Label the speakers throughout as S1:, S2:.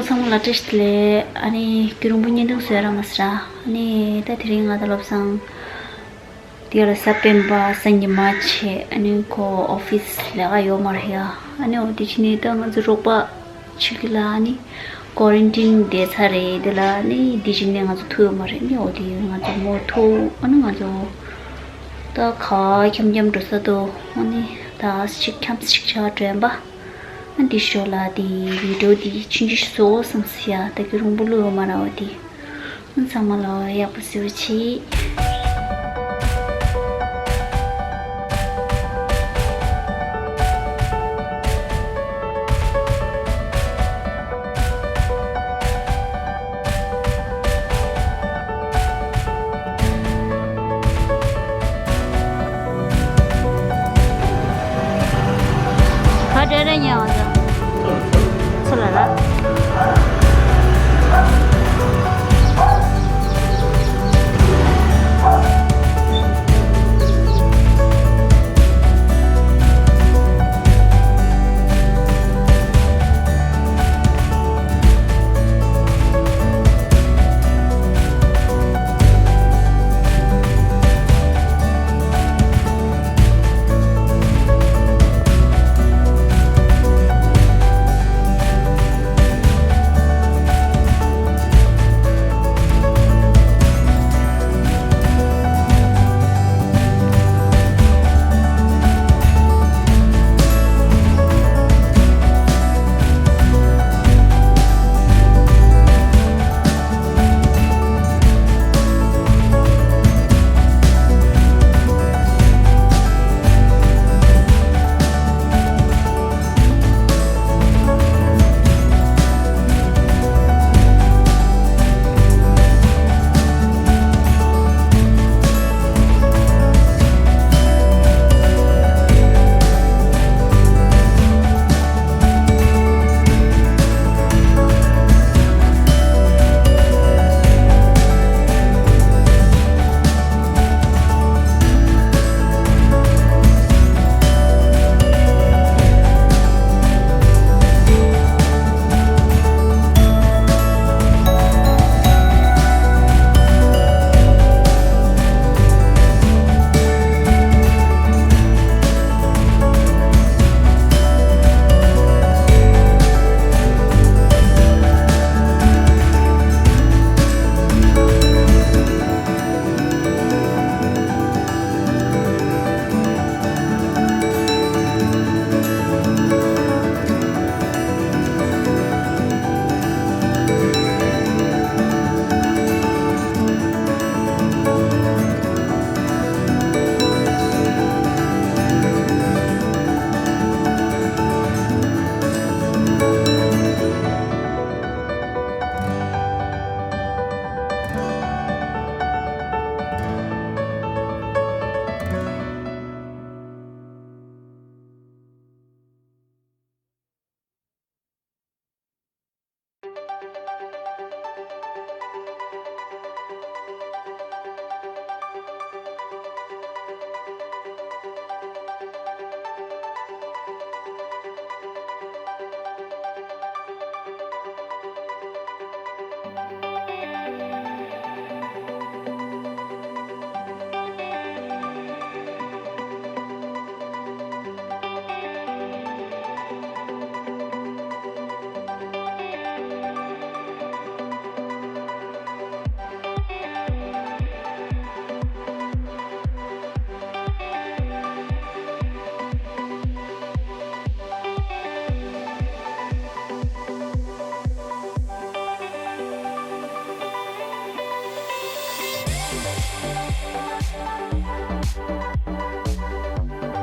S1: 상물라 테스트래 아니 그런 분이 누구세요 마스라 아니 다들이 가달럽상 디얼 세프템버 생기 마치 아니 코 오피스 내가 요 말이야 아니 어디지니 땅 저로바 치길라 아니 quarantine de thare de la ni dijine nga thu mare ni odi nga jo mo thu anu nga jo ta kha kyam do sa do ani ta sik kyam sik cha tremba anti shola di video di chinji so samsia ta kirung bulu mara odi un samala ya pusuchi Adanya ada. Selala.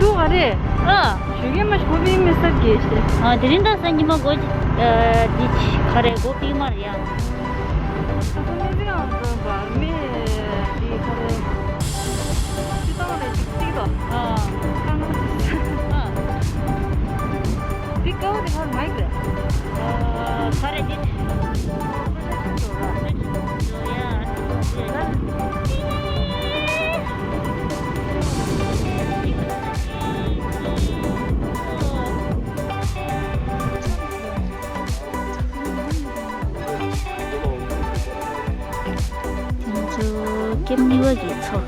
S2: Doğru. Şöyle mi kobi mesaj geçti.
S1: Derinda sanki ma goj dich khare go pimar ya.
S2: Ne diyor baba? Me di kare. Kitapları çıktı. Dikkat et har mic.
S1: Khare dich. 깻잎어지 쳐.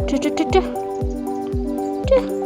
S1: 쭈쭈쭈쭈. 쭈.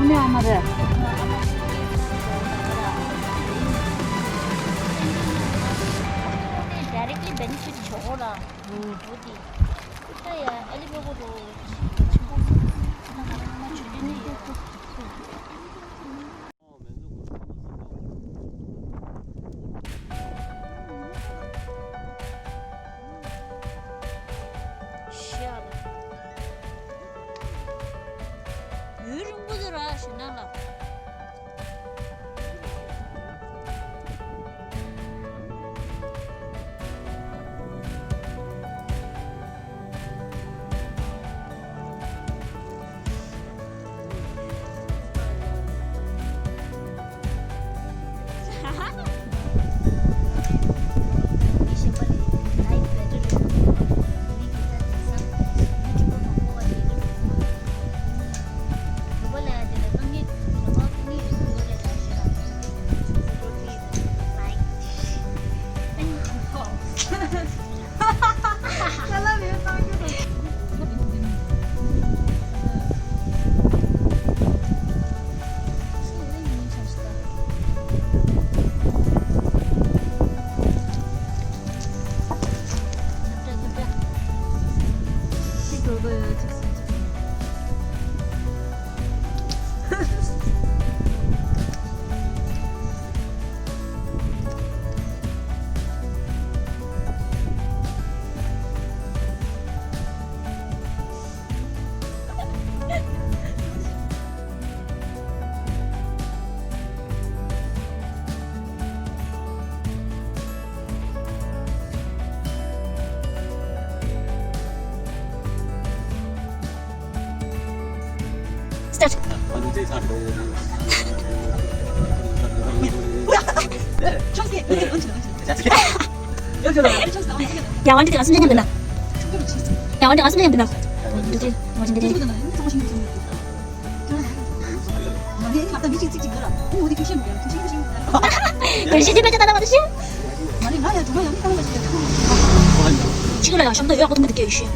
S2: Ini amare.
S3: Start. 야 완전 내가 순전히 된다. 야 완전 내가 순전히 된다. 그렇지. 멋진 데지. 열심히 배쳤다 아저씨. 지금 내가 좀더 요약 같은 거 느껴 주시.